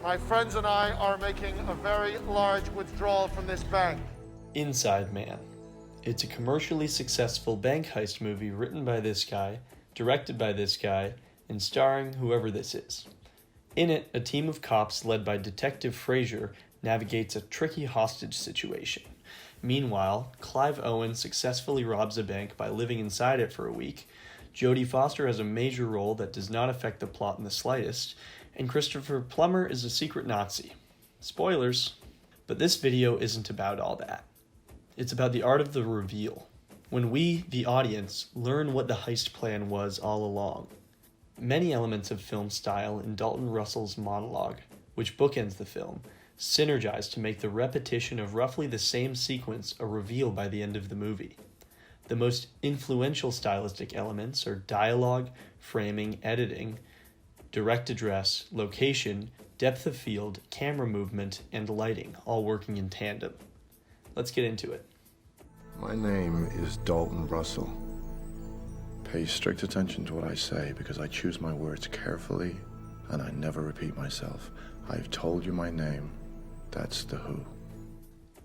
My friends and I are making a very large withdrawal from this bank. Inside Man. It's a commercially successful bank heist movie written by this guy, directed by this guy, and starring whoever this is. In it, a team of cops led by Detective Frazier navigates a tricky hostage situation. Meanwhile, Clive Owen successfully robs a bank by living inside it for a week. Jodie Foster has a major role that does not affect the plot in the slightest, and Christopher Plummer is a secret Nazi. Spoilers. But this video isn't about all that. It's about the art of the reveal, when we, the audience, learn what the heist plan was all along. Many elements of film style in Dalton Russell's Monologue, which bookends the film, synergize to make the repetition of roughly the same sequence a reveal by the end of the movie. The most influential stylistic elements are dialogue, framing, editing, direct address, location, depth of field, camera movement, and lighting, all working in tandem. Let's get into it. My name is Dalton Russell. Pay strict attention to what I say because I choose my words carefully and I never repeat myself. I've told you my name. That's the who.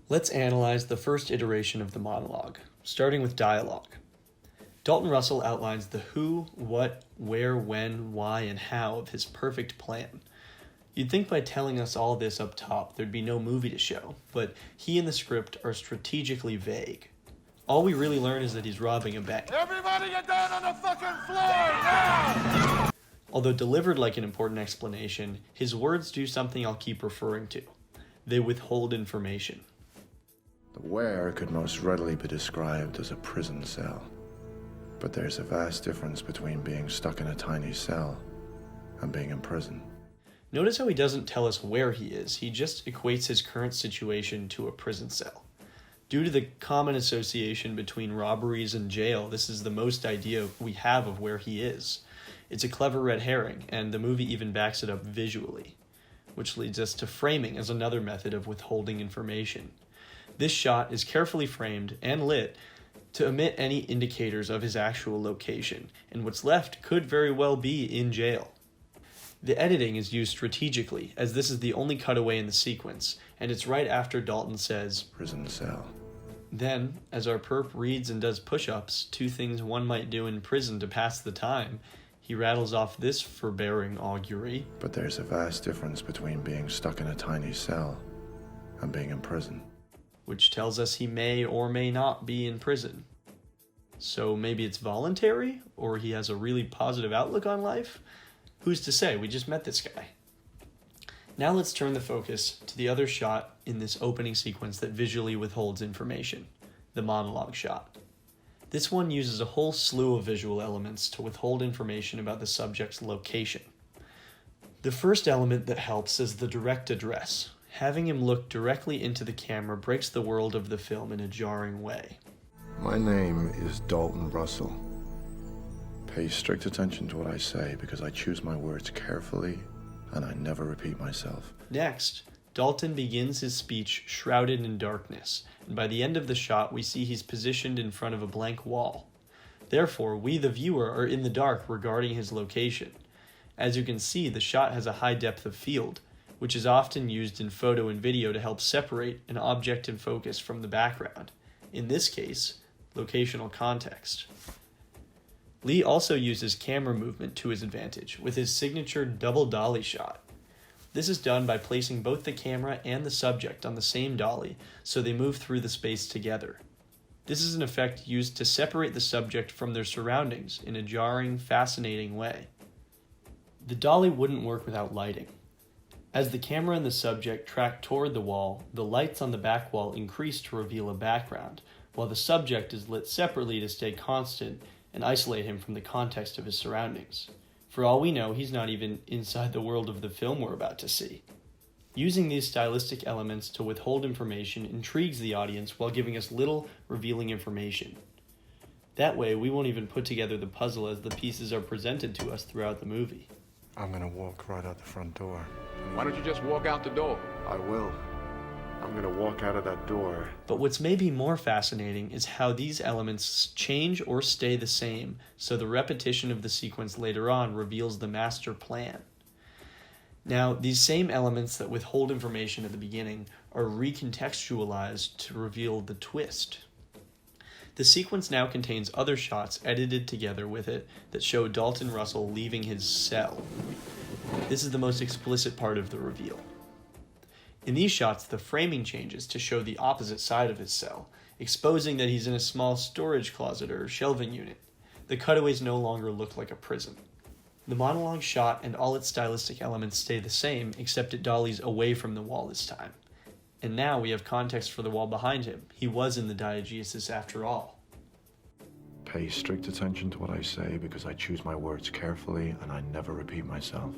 Let's analyze the first iteration of the monologue, starting with dialogue. Dalton Russell outlines the who, what, where, when, why, and how of his perfect plan. You'd think by telling us all this up top, there'd be no movie to show, but he and the script are strategically vague. All we really learn is that he's robbing a bank. Everybody get down on the fucking floor now! Although delivered like an important explanation, his words do something I'll keep referring to. They withhold information. The where could most readily be described as a prison cell. But there's a vast difference between being stuck in a tiny cell and being in prison. Notice how he doesn't tell us where he is, he just equates his current situation to a prison cell. Due to the common association between robberies and jail, this is the most idea we have of where he is. It's a clever red herring, and the movie even backs it up visually, which leads us to framing as another method of withholding information. This shot is carefully framed and lit to omit any indicators of his actual location, and what's left could very well be in jail. The editing is used strategically, as this is the only cutaway in the sequence, and it's right after Dalton says, prison cell. Then, as our perp reads and does push-ups, two things one might do in prison to pass the time, he rattles off this forbearing augury. But there's a vast difference between being stuck in a tiny cell and being in prison. Which tells us he may or may not be in prison. So maybe it's voluntary, or he has a really positive outlook on life? Who's to say? We just met this guy. Now let's turn the focus to the other shot in this opening sequence that visually withholds information, the monologue shot. This one uses a whole slew of visual elements to withhold information about the subject's location. The first element that helps is the direct address. Having him look directly into the camera breaks the world of the film in a jarring way. My name is Dalton Russell. Pay strict attention to what I say because I choose my words carefully and I never repeat myself. Next, Dalton begins his speech shrouded in darkness, and by the end of the shot we see he's positioned in front of a blank wall. Therefore, we the viewer are in the dark regarding his location. As you can see, the shot has a high depth of field, which is often used in photo and video to help separate an object in focus from the background. In this case, locational context. Lee also uses camera movement to his advantage with his signature double dolly shot. This is done by placing both the camera and the subject on the same dolly so they move through the space together. This is an effect used to separate the subject from their surroundings in a jarring, fascinating way. The dolly wouldn't work without lighting. As the camera and the subject track toward the wall, the lights on the back wall increase to reveal a background, while the subject is lit separately to stay constant and isolate him from the context of his surroundings. For all we know, he's not even inside the world of the film we're about to see. Using these stylistic elements to withhold information intrigues the audience while giving us little revealing information. That way, we won't even put together the puzzle as the pieces are presented to us throughout the movie. I'm gonna walk right out the front door. Why don't you just walk out the door? I will. I'm gonna walk out of that door. But what's maybe more fascinating is how these elements change or stay the same, so the repetition of the sequence later on reveals the master plan. Now, these same elements that withhold information at the beginning are recontextualized to reveal the twist. The sequence now contains other shots edited together with it that show Dalton Russell leaving his cell. This is the most explicit part of the reveal. In these shots, the framing changes to show the opposite side of his cell, exposing that he's in a small storage closet or shelving unit. The cutaways no longer look like a prison. The monologue shot and all its stylistic elements stay the same, except that Dolly's away from the wall this time. And now we have context for the wall behind him. He was in the diegesis after all. Pay strict attention to what I say because I choose my words carefully and I never repeat myself.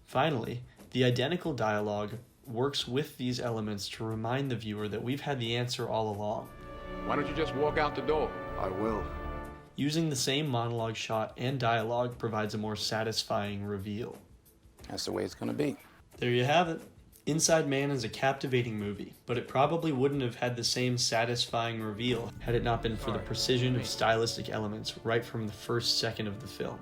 Finally, the identical dialogue works with these elements to remind the viewer that we've had the answer all along. Why don't you just walk out the door? I will. Using the same monologue shot and dialogue provides a more satisfying reveal. That's the way it's going to be. There you have it. Inside Man is a captivating movie, but it probably wouldn't have had the same satisfying reveal had it not been for the precision of stylistic elements right from the first second of the film.